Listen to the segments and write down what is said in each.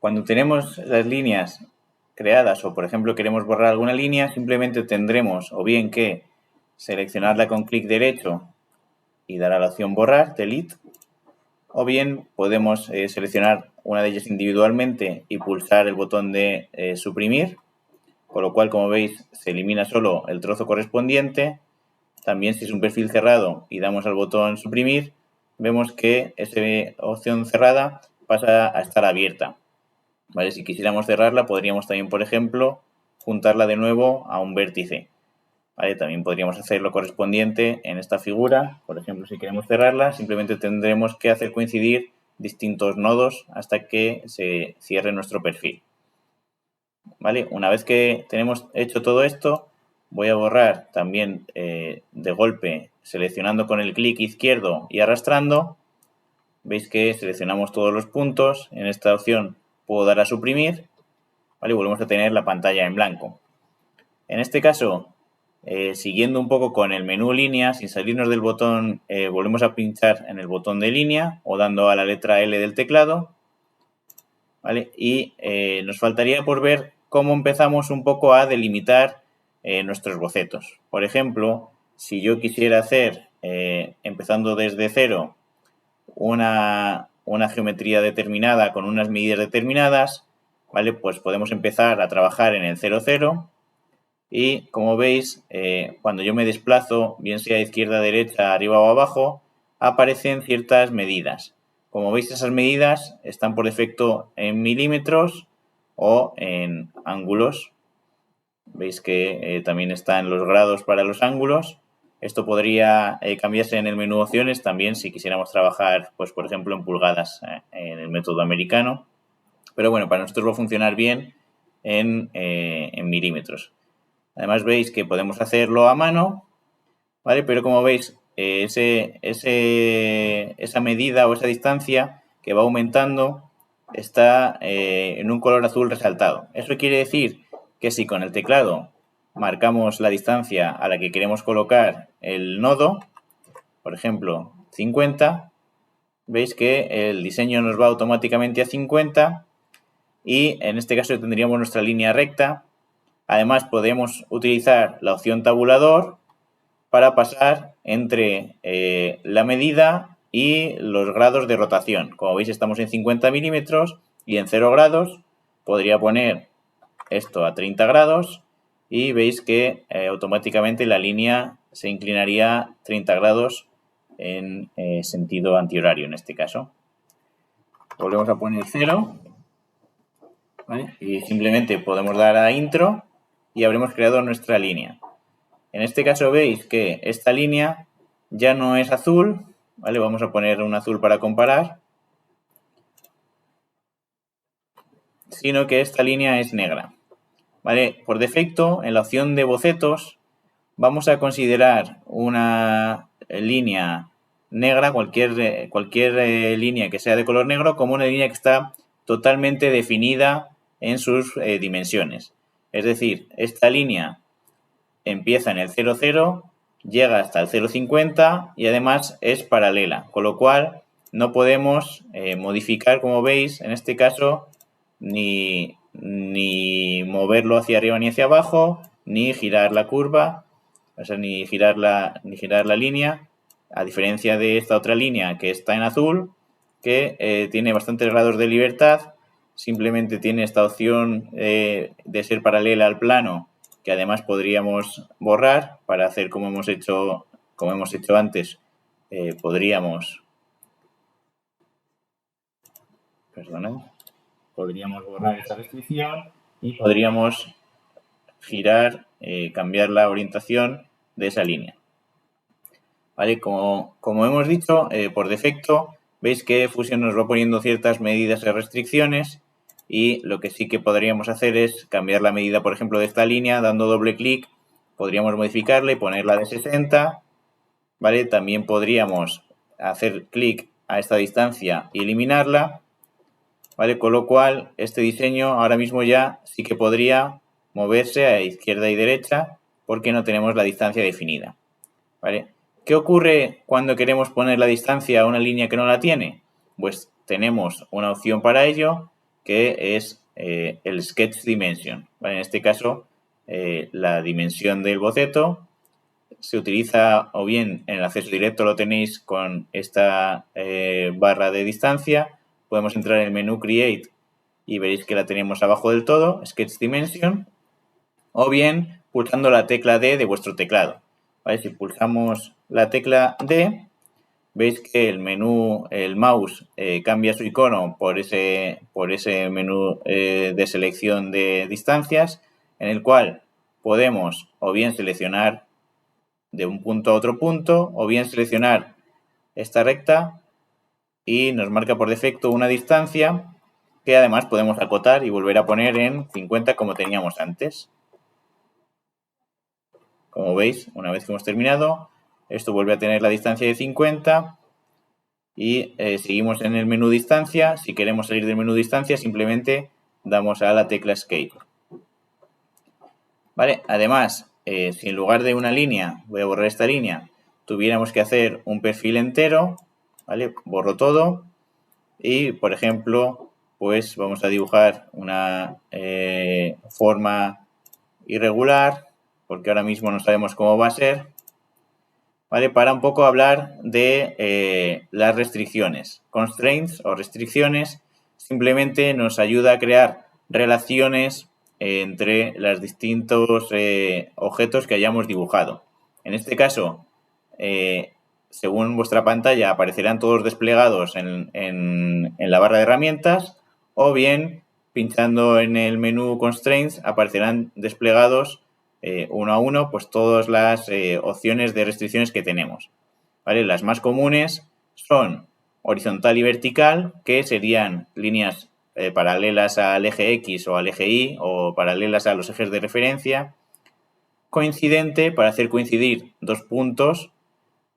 Cuando tenemos las líneas creadas o, por ejemplo, queremos borrar alguna línea, simplemente tendremos o bien que seleccionarla con clic derecho y dar a la opción borrar, delete, o bien podemos seleccionar una de ellas individualmente y pulsar el botón de suprimir, con lo cual, como veis, se elimina solo el trozo correspondiente. También, si es un perfil cerrado y damos al botón suprimir, vemos que esa opción cerrada pasa a estar abierta. ¿Vale? Si quisiéramos cerrarla, podríamos también, por ejemplo, juntarla de nuevo a un vértice. ¿Vale? También podríamos hacer lo correspondiente en esta figura. Por ejemplo, si queremos cerrarla, simplemente tendremos que hacer coincidir distintos nodos hasta que se cierre nuestro perfil. ¿Vale? Una vez que tenemos hecho todo esto, voy a borrar también de golpe, seleccionando con el clic izquierdo y arrastrando. Veis que seleccionamos todos los puntos. En esta opción puedo dar a suprimir. ¿Vale? Y volvemos a tener la pantalla en blanco. En este caso, siguiendo un poco con el menú línea, sin salirnos del botón, volvemos a pinchar en el botón de línea o dando a la letra L del teclado. ¿Vale? Y nos faltaría por ver cómo empezamos un poco a delimitar nuestros bocetos. Por ejemplo, si yo quisiera hacer, empezando desde cero, una geometría determinada con unas medidas determinadas, ¿vale? Pues podemos empezar a trabajar en el 0,0 y, como veis, cuando yo me desplazo, bien sea izquierda, derecha, arriba o abajo, aparecen ciertas medidas. Como veis, esas medidas están por defecto en milímetros o en ángulos. Veis que también están los grados para los ángulos. Esto podría cambiarse en el menú opciones también si quisiéramos trabajar, pues por ejemplo, en pulgadas en el método americano. Pero bueno, para nosotros va a funcionar bien en milímetros. Además veis que podemos hacerlo a mano, ¿vale? Pero como veis, esa medida o esa distancia que va aumentando está en un color azul resaltado. Eso quiere decir que si con el teclado marcamos la distancia a la que queremos colocar el nodo, por ejemplo 50, veis que el diseño nos va automáticamente a 50 y en este caso tendríamos nuestra línea recta. Además podemos utilizar la opción tabulador para pasar entre la medida y los grados de rotación. Como veis, estamos en 50 milímetros y en 0 grados podría poner esto a 30 grados y veis que automáticamente la línea se inclinaría 30 grados en sentido antihorario en este caso. Volvemos a poner 0, ¿vale? Y simplemente podemos dar a intro y habremos creado nuestra línea. En este caso veis que esta línea ya no es azul, ¿vale? Vamos a poner un azul para comparar, sino que esta línea es negra, ¿vale? Por defecto, en la opción de bocetos, vamos a considerar una línea negra, cualquier línea que sea de color negro, como una línea que está totalmente definida en sus dimensiones. Es decir, esta línea empieza en el 0,0, llega hasta el 0,50 y además es paralela, con lo cual no podemos modificar, como veis, en este caso, ni moverlo hacia arriba ni hacia abajo, ni girar la curva, o sea, ni girar la línea, a diferencia de esta otra línea que está en azul, que tiene bastantes grados de libertad, simplemente tiene esta opción de ser paralela al plano, que además podríamos borrar para hacer como hemos hecho antes. Podríamos borrar esta restricción y podríamos girar, cambiar la orientación de esa línea. ¿Vale? Como hemos dicho, por defecto, veis que Fusion nos va poniendo ciertas medidas y restricciones y lo que sí que podríamos hacer es cambiar la medida, por ejemplo, de esta línea, dando doble clic, podríamos modificarla y ponerla de 60, ¿vale? También podríamos hacer clic a esta distancia y eliminarla, ¿vale? Con lo cual, este diseño ahora mismo ya sí que podría moverse a izquierda y derecha porque no tenemos la distancia definida, ¿vale? ¿Qué ocurre cuando queremos poner la distancia a una línea que no la tiene? Pues tenemos una opción para ello que es el Sketch Dimension. ¿Vale? En este caso, la dimensión del boceto se utiliza o bien en el acceso directo lo tenéis con esta barra de distancia. Podemos entrar en el menú Create y veréis que la tenemos abajo del todo, Sketch Dimension, o bien pulsando la tecla D de vuestro teclado. ¿Vale? Si pulsamos la tecla D, veis que el menú, el mouse, cambia su icono por ese menú de selección de distancias, en el cual podemos o bien seleccionar de un punto a otro punto, o bien seleccionar esta recta y nos marca por defecto una distancia que además podemos acotar y volver a poner en 50 como teníamos antes. Como veis, una vez que hemos terminado, esto vuelve a tener la distancia de 50 y seguimos en el menú distancia. Si queremos salir del menú distancia, simplemente damos a la tecla Escape. ¿Vale? Además, si en lugar de una línea, voy a borrar esta línea, tuviéramos que hacer un perfil entero, ¿vale? Borro todo y, por ejemplo, pues vamos a dibujar una forma irregular, porque ahora mismo no sabemos cómo va a ser, ¿vale? Para un poco hablar de las restricciones. Constraints o restricciones simplemente nos ayuda a crear relaciones entre los distintos objetos que hayamos dibujado. En este caso, según vuestra pantalla, aparecerán todos desplegados en la barra de herramientas, o bien, pinchando en el menú Constraints, aparecerán desplegados uno a uno, pues todas las opciones de restricciones que tenemos. ¿Vale? Las más comunes son horizontal y vertical, que serían líneas paralelas al eje X o al eje Y, o paralelas a los ejes de referencia. Coincidente, para hacer coincidir dos puntos.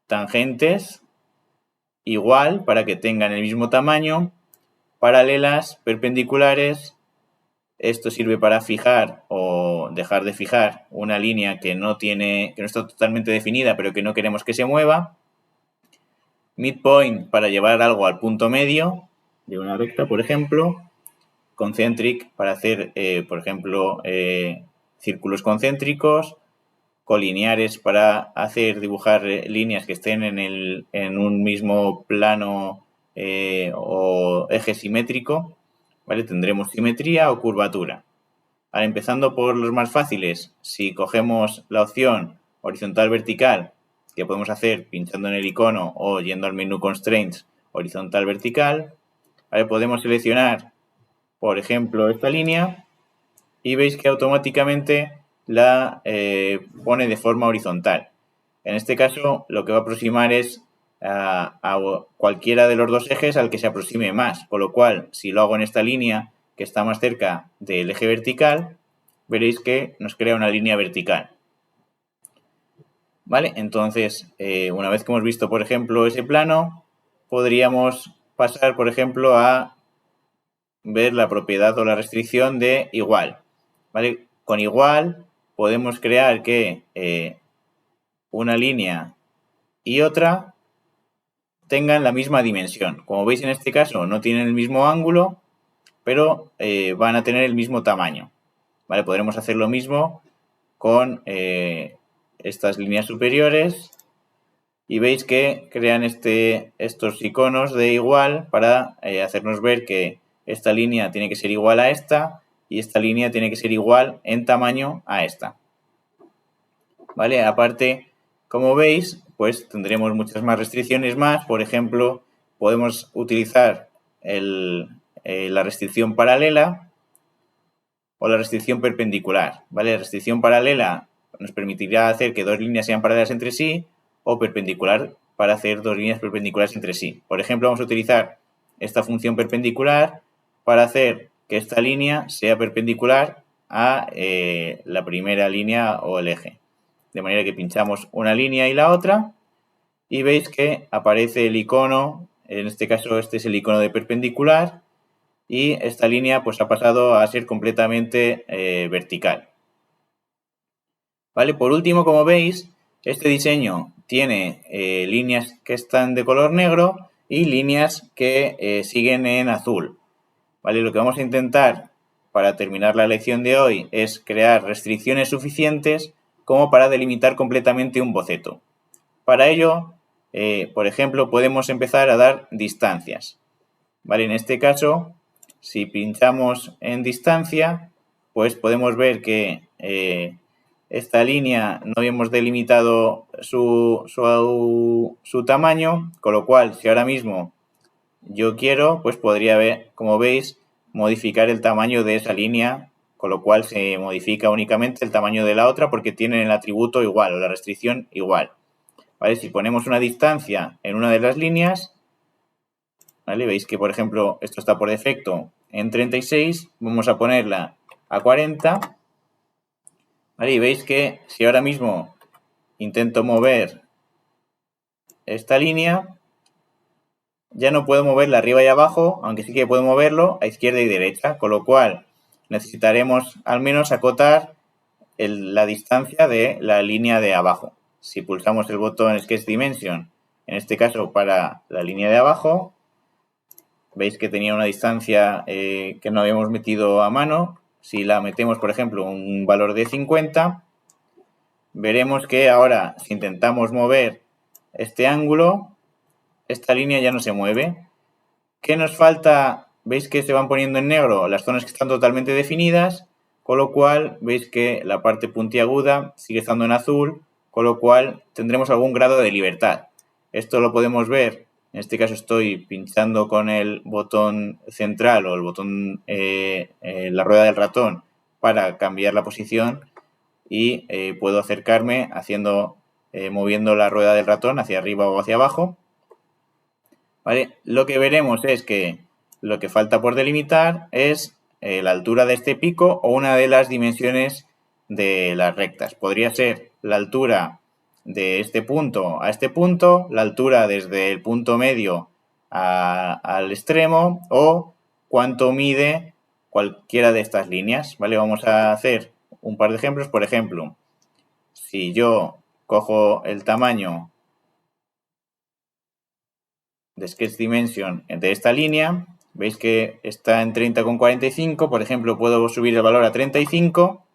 Tangentes, igual, para que tengan el mismo tamaño. Paralelas, perpendiculares. Esto sirve para fijar o dejar de fijar una línea que no está totalmente definida, pero que no queremos que se mueva. Midpoint, para llevar algo al punto medio de una recta, por ejemplo. Concentric, para hacer, por ejemplo, círculos concéntricos. Colineares, para dibujar líneas que estén en un mismo plano o eje simétrico. ¿Vale? Tendremos simetría o curvatura. Ahora, empezando por los más fáciles, si cogemos la opción horizontal-vertical, que podemos hacer pinchando en el icono o yendo al menú Constraints, horizontal-vertical, ¿vale? Podemos seleccionar, por ejemplo, esta línea y veis que automáticamente la pone de forma horizontal. En este caso, lo que va a aproximar es a cualquiera de los dos ejes al que se aproxime más, con lo cual, si lo hago en esta línea que está más cerca del eje vertical, veréis que nos crea una línea vertical. ¿Vale? Entonces, una vez que hemos visto, por ejemplo, ese plano, podríamos pasar, por ejemplo, a ver la propiedad o la restricción de igual. ¿Vale? Con igual podemos crear que una línea y otra tengan la misma dimensión. Como veis, en este caso no tienen el mismo ángulo, pero van a tener el mismo tamaño. ¿Vale? Podremos hacer lo mismo con estas líneas superiores y veis que crean estos iconos de igual para hacernos ver que esta línea tiene que ser igual a esta y esta línea tiene que ser igual en tamaño a esta. ¿Vale? Aparte, como veis, pues tendremos muchas más restricciones más. Por ejemplo, podemos utilizar la restricción paralela o la restricción perpendicular. ¿Vale? La restricción paralela nos permitirá hacer que dos líneas sean paralelas entre sí, o perpendicular para hacer dos líneas perpendiculares entre sí. Por ejemplo, vamos a utilizar esta función perpendicular para hacer que esta línea sea perpendicular a la primera línea o el eje. De manera que pinchamos una línea y la otra y veis que aparece el icono, en este caso este es el icono de perpendicular, y esta línea pues ha pasado a ser completamente vertical. ¿Vale? Por último, como veis, este diseño tiene líneas que están de color negro y líneas que siguen en azul. ¿vale? Lo que vamos a intentar para terminar la lección de hoy es crear restricciones suficientes como para delimitar completamente un boceto. Para ello, por ejemplo, podemos empezar a dar distancias. ¿Vale? En este caso, si pinchamos en distancia, pues podemos ver que esta línea no habíamos delimitado su tamaño, con lo cual, si ahora mismo yo quiero, pues podría ver, como veis, modificar el tamaño de esa línea, con lo cual se modifica únicamente el tamaño de la otra porque tienen el atributo igual o la restricción igual. ¿Vale? Si ponemos una distancia en una de las líneas, ¿vale? Veis que, por ejemplo, esto está por defecto en 36, vamos a ponerla a 40, ¿vale? Y veis que si ahora mismo intento mover esta línea, ya no puedo moverla arriba y abajo, aunque sí que puedo moverlo a izquierda y derecha, con lo cual necesitaremos al menos acotar la distancia de la línea de abajo. Si pulsamos el botón Sketch Dimension, en este caso para la línea de abajo, veis que tenía una distancia que no habíamos metido a mano. Si la metemos, por ejemplo, un valor de 50, veremos que ahora, si intentamos mover este ángulo, esta línea ya no se mueve. ¿Qué nos falta? Veis que se van poniendo en negro las zonas que están totalmente definidas, con lo cual veis que la parte puntiaguda sigue estando en azul, con lo cual tendremos algún grado de libertad. Esto lo podemos ver, en este caso estoy pinchando con el botón central o el botón, la rueda del ratón para cambiar la posición y puedo acercarme moviendo la rueda del ratón hacia arriba o hacia abajo. ¿Vale? Lo que veremos es que lo que falta por delimitar es la altura de este pico o una de las dimensiones de las rectas. Podría ser la altura de este punto a este punto, la altura desde el punto medio al extremo o cuánto mide cualquiera de estas líneas. ¿Vale? Vamos a hacer un par de ejemplos. Por ejemplo, si yo cojo el tamaño de Sketch Dimension de esta línea, veis que está en 30,45, por ejemplo, puedo subir el valor a 35,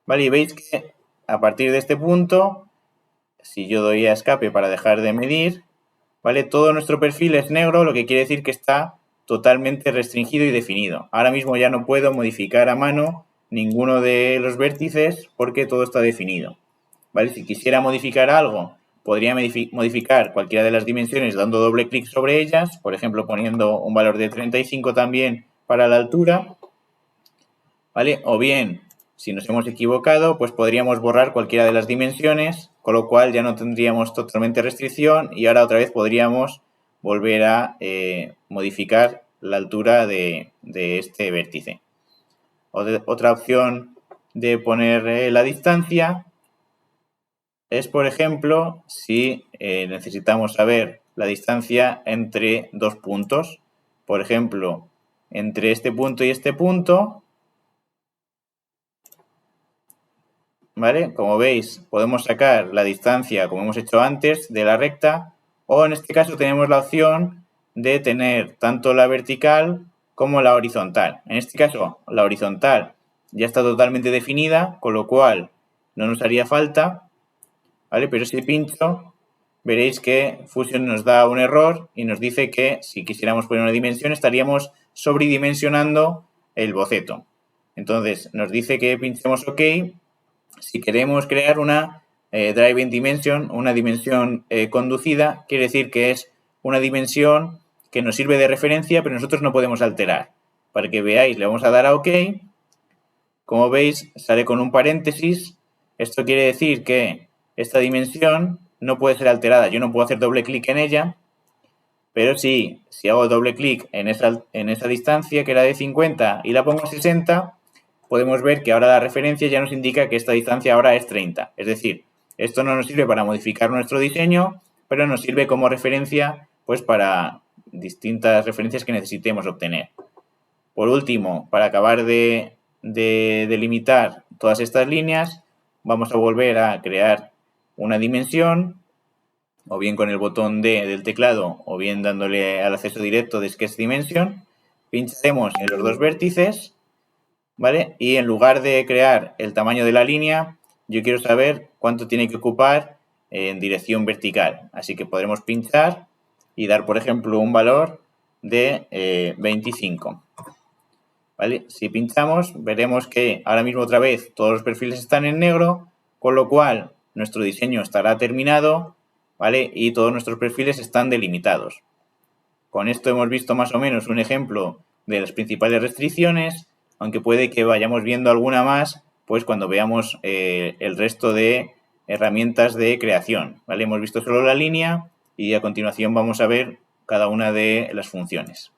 ¿vale? Y veis que a partir de este punto, si yo doy a escape para dejar de medir, ¿vale? Todo nuestro perfil es negro, lo que quiere decir que está totalmente restringido y definido. Ahora mismo ya no puedo modificar a mano ninguno de los vértices porque todo está definido, ¿vale? Si quisiera modificar algo, podría modificar cualquiera de las dimensiones dando doble clic sobre ellas, por ejemplo, poniendo un valor de 35 también para la altura, ¿vale? O bien, si nos hemos equivocado, pues podríamos borrar cualquiera de las dimensiones, con lo cual ya no tendríamos totalmente restricción y ahora otra vez podríamos volver a modificar la altura de este vértice. Otra opción de poner la distancia es, por ejemplo, si necesitamos saber la distancia entre dos puntos. Por ejemplo, entre este punto y este punto, ¿vale? Como veis, podemos sacar la distancia, como hemos hecho antes, de la recta, o en este caso tenemos la opción de tener tanto la vertical como la horizontal. En este caso, la horizontal ya está totalmente definida, con lo cual no nos haría falta, ¿vale? Pero si pincho, veréis que Fusion nos da un error y nos dice que si quisiéramos poner una dimensión estaríamos sobredimensionando el boceto. Entonces nos dice que pinchemos OK si queremos crear una driving dimension, una dimensión conducida, quiere decir que es una dimensión que nos sirve de referencia, pero nosotros no podemos alterar. Para que veáis, le vamos a dar a OK. Como veis, sale con un paréntesis. Esto quiere decir que esta dimensión no puede ser alterada. Yo no puedo hacer doble clic en ella, pero sí, si hago doble clic en esa distancia, que era de 50, y la pongo a 60, podemos ver que ahora la referencia ya nos indica que esta distancia ahora es 30. Es decir, esto no nos sirve para modificar nuestro diseño, pero nos sirve como referencia pues para distintas referencias que necesitemos obtener. Por último, para acabar de delimitar todas estas líneas, vamos a volver a crear una dimensión, o bien con el botón D del teclado, o bien dándole al acceso directo de Sketch Dimension, pincharemos en los dos vértices, ¿vale? Y en lugar de crear el tamaño de la línea, yo quiero saber cuánto tiene que ocupar en dirección vertical. Así que podremos pinchar y dar, por ejemplo, un valor de 25. ¿Vale? Si pinchamos, veremos que ahora mismo otra vez todos los perfiles están en negro, con lo cual nuestro diseño estará terminado, ¿vale? Y todos nuestros perfiles están delimitados. Con esto hemos visto más o menos un ejemplo de las principales restricciones, aunque puede que vayamos viendo alguna más, pues cuando veamos el resto de herramientas de creación, ¿vale? Hemos visto solo la línea y a continuación vamos a ver cada una de las funciones.